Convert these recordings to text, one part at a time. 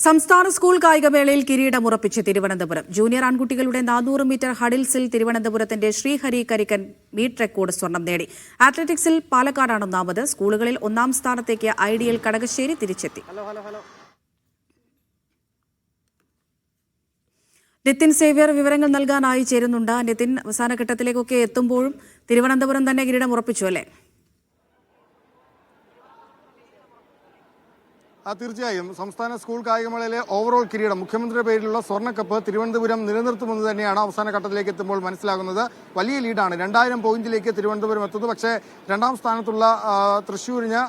സംസ്ഥാന school കായികമേളയിൽ കിരീടമുറപ്പിച്ച് Thiruvananthapuram. Junior ആൺകുട്ടികളുടെ 400 metre ഹഡിൽസിൽ തിരുവനന്തപുരത്തിന്റെ Sreehari കരിക്കൻ meet record സ്വർണം നേടി. അത്ലറ്റിക്സിൽ പാലക്കാടാണ് ഒന്നാമത്. സ്കൂളുകളിൽ ഒന്നാം സ്ഥാനത്തേക്ക് ഐഡിയൽ കടകശ്ശേരി തിരിച്ചെത്തി. നിതിൻ സേവ്യർ വിവരങ്ങൾ നൽകാനായി ചേരുന്നുണ്ട്. നിതിൻ, അവസാന ഘട്ടത്തിലേക്കൊക്കെ എത്തുമ്പോഴും തിരുവനന്തപുരം തന്നെ കിരീടം ഉറപ്പിച്ചു അല്ലേ? തീർച്ചയായും സംസ്ഥാന സ്കൂൾ കായികമേളയിലെ ഓവറോൾ കിരീടം മുഖ്യമന്ത്രിയുടെ പേരിലുള്ള സ്വർണ്ണക്കപ്പ് തിരുവനന്തപുരം നിലനിർത്തുമെന്ന് തന്നെയാണ് അവസാന ഘട്ടത്തിലേക്ക് എത്തുമ്പോൾ മനസ്സിലാകുന്നത്. വലിയ ലീഡാണ്, 2000 പോയിന്റിലേക്ക് തിരുവനന്തപുരം എത്തുന്നത്. പക്ഷേ രണ്ടാം സ്ഥാനത്തുള്ള തൃശ്ശൂരിന്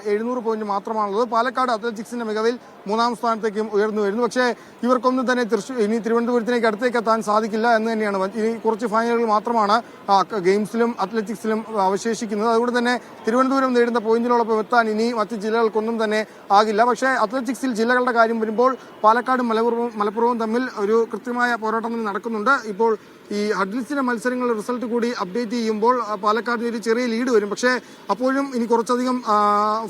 700 പോയിന്റ് മാത്രമാണുള്ളത്. പാലക്കാട് അത്ലറ്റിക്സിന്റെ മികവിൽ 3-ാം സ്ഥാനത്തേക്കും ഉയർന്നു വരുന്നു. പക്ഷേ ഇവർക്കൊന്നും തന്നെ ഇനി തിരുവനന്തപുരത്തിലേക്ക് അടുത്തേക്ക് എത്താൻ സാധിക്കില്ല എന്ന് തന്നെയാണ്. ഇനി കുറച്ച് ഫൈനലുകൾ മാത്രമാണ് ഗെയിംസിലും അത്ലറ്റിക്സിലും അവശേഷിക്കുന്നത്. അതുകൊണ്ട് തന്നെ തിരുവനന്തപുരം നേടുന്ന പോയിന്റിനോടൊപ്പം എത്താൻ ഇനി മറ്റ് ജില്ലകൾക്കൊന്നും തന്നെ ആകില്ല. പക്ഷേ അത്ലറ്റിക്സിൽ ജില്ലകളുടെ കാര്യം വരുമ്പോൾ പാലക്കാടും മലപ്പുറവും തമ്മിൽ ഒരു കൃത്യമായ പോരാട്ടം നടക്കുന്നുണ്ട്. ഇപ്പോൾ ഈ ഹഡിൽസിന്റെ മത്സരങ്ങളുടെ റിസൾട്ട് കൂടി അപ്ഡേറ്റ് ചെയ്യുമ്പോൾ പാലക്കാടിന് ഒരു ചെറിയ ലീഡ് വരും. പക്ഷേ അപ്പോഴും ഇനി കുറച്ചധികം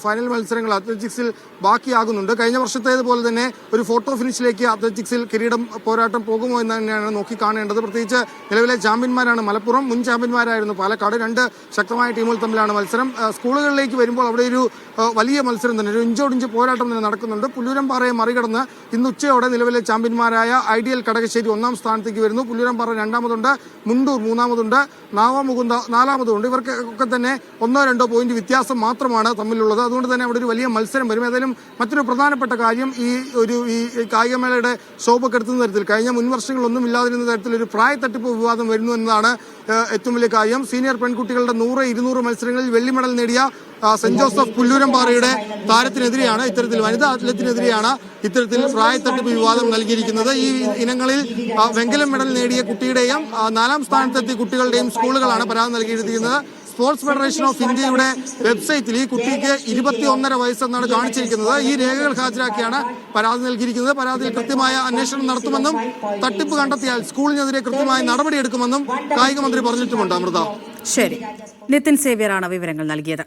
ഫൈനൽ മത്സരങ്ങൾ അത്ലറ്റിക്സിൽ ബാക്കിയാകുന്നുണ്ട്. കഴിഞ്ഞ വർഷത്തേതുപോലെ തന്നെ ഒരു ഫോട്ടോ ഫിനിഷിലേക്ക് അത്ലറ്റിക്സിൽ കിരീടം പോരാട്ടം പോകുമോ എന്ന് തന്നെയാണ് നോക്കി കാണേണ്ടത്. പ്രത്യേകിച്ച് നിലവിലെ ചാമ്പ്യന്മാരാണ് മലപ്പുറം, മുൻ ചാമ്പ്യന്മാരായിരുന്നു പാലക്കാട്. രണ്ട് ശക്തമായ ടീമുകൾ തമ്മിലാണ് മത്സരം. സ്കൂളുകളിലേക്ക് വരുമ്പോൾ അവിടെ ഒരു വലിയ മത്സരം തന്നെ, ഒരു ഇഞ്ചോടിഞ്ച് പോരാട്ടം തന്നെ നടക്കുന്നുണ്ട്. പുല്ലൂരംപാറയെ മറികടന്ന് ഇന്ന് ഉച്ചയോടെ നിലവിലെ ചാമ്പ്യന്മാരായ ഐഡിയൽ കടകശ്ശേരി 1-ാം സ്ഥാനത്തേക്ക് വരുന്നു. പുല്ലൂരംപാറ 2-ാമതുണ്ട്, മുണ്ടൂർ 3-ാമതുണ്ട്, നാവാമുകുന്ദ 4-ാമതുണ്ട്. ഇവർക്കൊക്കെ തന്നെ 1-2 പോയിന്റ് വ്യത്യാസം മാത്രമാണ് തമ്മിലുള്ളത്. അതുകൊണ്ട് തന്നെ അവിടെ ഒരു വലിയ മത്സരം വരും. ഏതായാലും മറ്റൊരു പ്രധാനപ്പെട്ട കാര്യം ഈ കായികമേളയുടെ ശോഭ കെടുത്തുന്ന തരത്തിൽ കഴിഞ്ഞ മുൻ വർഷങ്ങളൊന്നും ഇല്ലാതിരുന്ന തരത്തിൽ ഒരു പ്രായ തട്ടിപ്പ് വിവാദം വരുന്നു എന്നതാണ് ഏറ്റവും വലിയ കാര്യം. സീനിയർ പെൺകുട്ടികളുടെ 100, 200 മത്സരങ്ങളിൽ വെള്ളി മെഡൽ നേടിയ സെന്റ് ജോസഫ് പുല്ലൂരംപാറയുടെ താരത്തിനെതിരെയാണ്, ഇത്തരത്തിൽ വനിതാ അത്ലറ്റിനെതിരെയാണ് ഇത്തരത്തിൽ പ്രായത്തട്ടിപ്പ് വിവാദം നൽകിയിരിക്കുന്നത്. ഈ ഇനങ്ങളിൽ വെങ്കല മെഡൽ നേടിയ കുട്ടിയുടെയും 4-ാം സ്ഥാനത്തെത്തിയ കുട്ടികളുടെയും സ്കൂളുകളാണ് പരാതി നൽകിയിരിക്കുന്നത്. സ്പോർട്സ് ഫെഡറേഷൻ ഓഫ് ഇന്ത്യയുടെ വെബ്സൈറ്റിൽ ഈ കുട്ടിക്ക് 21.5 വയസ്സെന്നാണ് കാണിച്ചിരിക്കുന്നത്. ഈ രേഖകൾ ഹാജരാക്കിയാണ് പരാതി നൽകിയിരിക്കുന്നത്. പരാതിയിൽ കൃത്യമായ അന്വേഷണം നടത്തുമെന്നും തട്ടിപ്പ് കണ്ടെത്തിയാൽ സ്കൂളിനെതിരെ കൃത്യമായ നടപടിയെടുക്കുമെന്നും കായിക മന്ത്രി പറഞ്ഞിട്ടുമുണ്ട്. അമൃത. ശരി, നിതിൻ സേവ്യറാണ് വിവരങ്ങൾ നൽകിയത്.